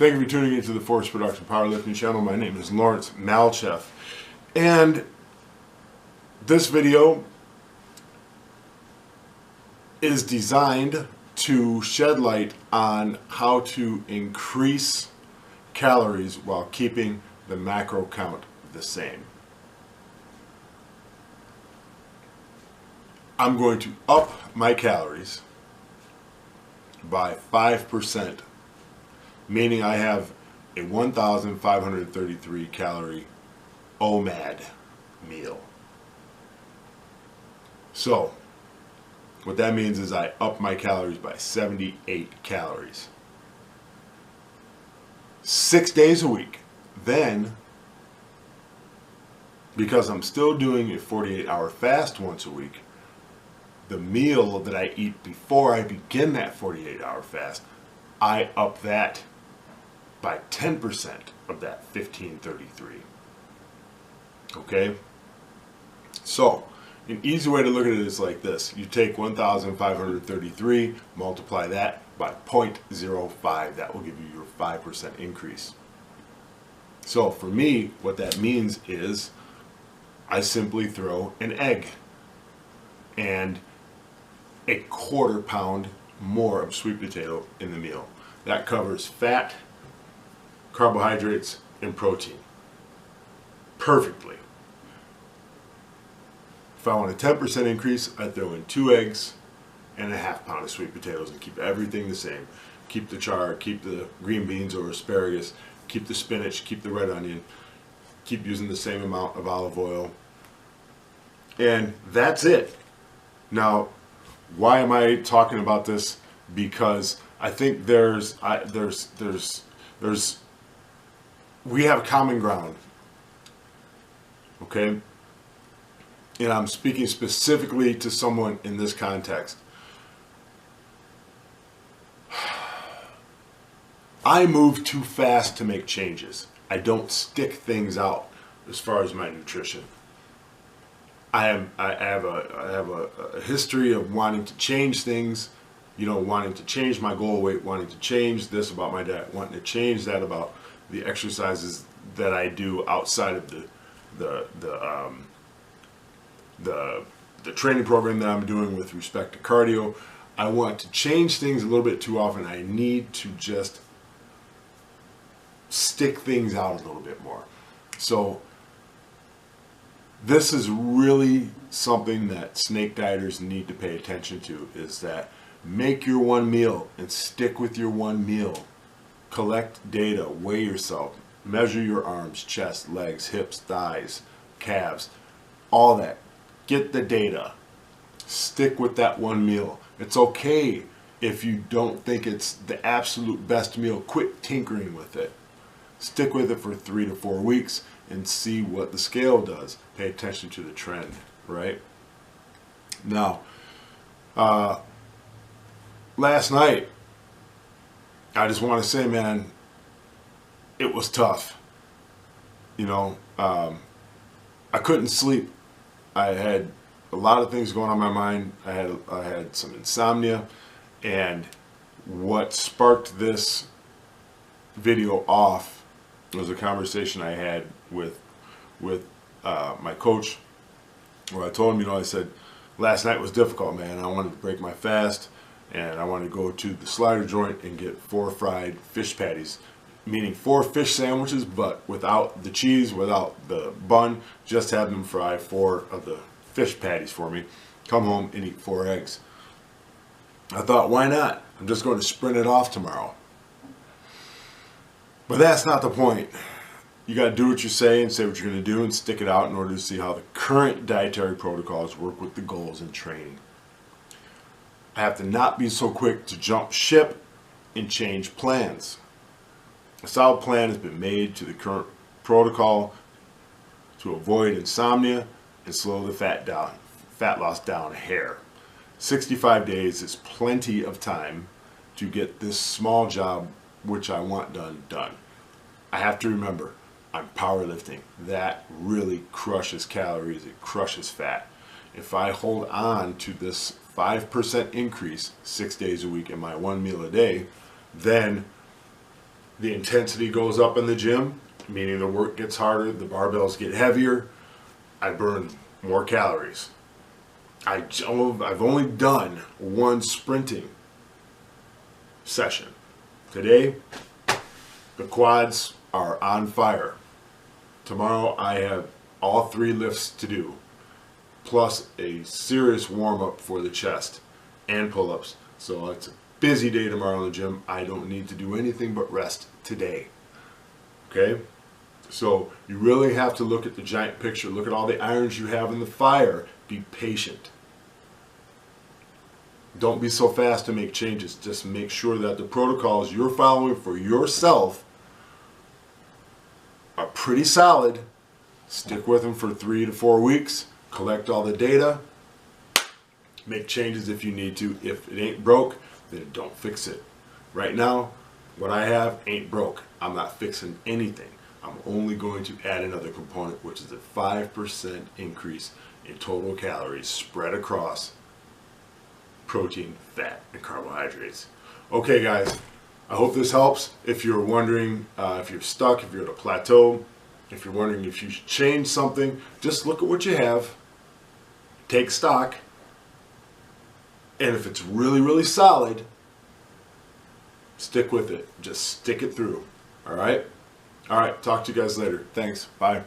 Thank you for tuning into the Force Production Powerlifting channel. My name is Lawrence Malcheff, and this video is designed to shed light on how to increase calories while keeping the macro count the same. I'm going to up my calories by 5%, meaning I have a 1,533 calorie OMAD meal. So what that means is I up my calories by 78 calories. 6 days a week. Then, because I'm still doing a 48-hour fast once a week, the meal that I eat before I begin that 48-hour fast, I up that by 10% of that 1533. Okay? So, an easy way to look at it is like this. You take 1,533, multiply that by 0.05. That will give you your 5% increase. So for me, what that means is I simply throw an egg and a 1/4 pound more of sweet potato in the meal. That covers fat, carbohydrates, and protein perfectly. If I want a 10% increase, I throw in 2 eggs and a 1/2 pound of sweet potatoes and keep everything the same. Keep the chard, keep the green beans or asparagus, keep the spinach, keep the red onion, keep using the same amount of olive oil. And that's it. Now, why am I talking about this? Because I think we have common ground. Okay? And I'm speaking specifically to someone in this context. I move too fast to make changes. I don't stick things out as far as my nutrition. I have a history of wanting to change things, wanting to change my goal weight, wanting to change this about my diet, wanting to change that about the exercises that I do outside of the training program that I'm doing with respect to cardio. I want to change things a little bit too often. I need to just stick things out a little bit more. So this is really something that snake dieters need to pay attention to, is that make your one meal and stick with your one meal. Collect data, weigh yourself, measure your arms, chest, legs, hips, thighs, calves, all that. Get the data. Stick with that one meal. It's okay if you don't think it's the absolute best meal. Quit tinkering with it. Stick with it for 3 to 4 weeks and see what the scale does. Pay attention to the trend, right? Now, last night, I just want to say, man, it was tough. I couldn't sleep. I had a lot of things going on in my mind. I had some insomnia, and what sparked this video off was a conversation I had with my coach, where I told him, I said, last night was difficult, man. I wanted to break my fast, and I wanted to go to the slider joint and get 4 fried fish patties, meaning 4 fish sandwiches, but without the cheese, without the bun, just have them fry 4 of the fish patties for me, come home and eat 4 eggs. I thought, why not? I'm just going to sprint it off tomorrow. But that's not the point. You got to do what you say and say what you're going to do and stick it out in order to see how the current dietary protocols work with the goals in training. I have to not be so quick to jump ship and change plans. A solid plan has been made to the current protocol to avoid insomnia and slow the fat loss down a hair. 65 days is plenty of time to get this small job, which I want done. I have to remember, I'm powerlifting. That really crushes calories, it crushes fat. If I hold on to this 5% increase 6 days a week in my one meal a day, then the intensity goes up in the gym, meaning the work gets harder, the barbells get heavier, I burn more calories. I've only done one sprinting session. Today, the quads are on fire. Tomorrow I have all 3 lifts to do, plus a serious warm-up for the chest and pull-ups. So it's a busy day tomorrow in the gym. I don't need to do anything but rest today. Okay? So you really have to look at the giant picture. Look at all the irons you have in the fire. Be patient. Don't be so fast to make changes. Just make sure that the protocols you're following for yourself are pretty solid. Stick with them for 3 to 4 weeks. Collect all the data. Make changes if you need to. If it ain't broke, then don't fix it. Right now, what I have ain't broke. I'm not fixing anything. I'm only going to add another component, which is a 5% increase in total calories spread across protein, fat, and carbohydrates. Okay, guys, I hope this helps. If you're wondering if you're stuck, if you're at a plateau, if you're wondering if you should change something, just look at what you have, take stock, and if it's really, really solid, stick with it. Just stick it through. All right? All right, talk to you guys later. Thanks. Bye.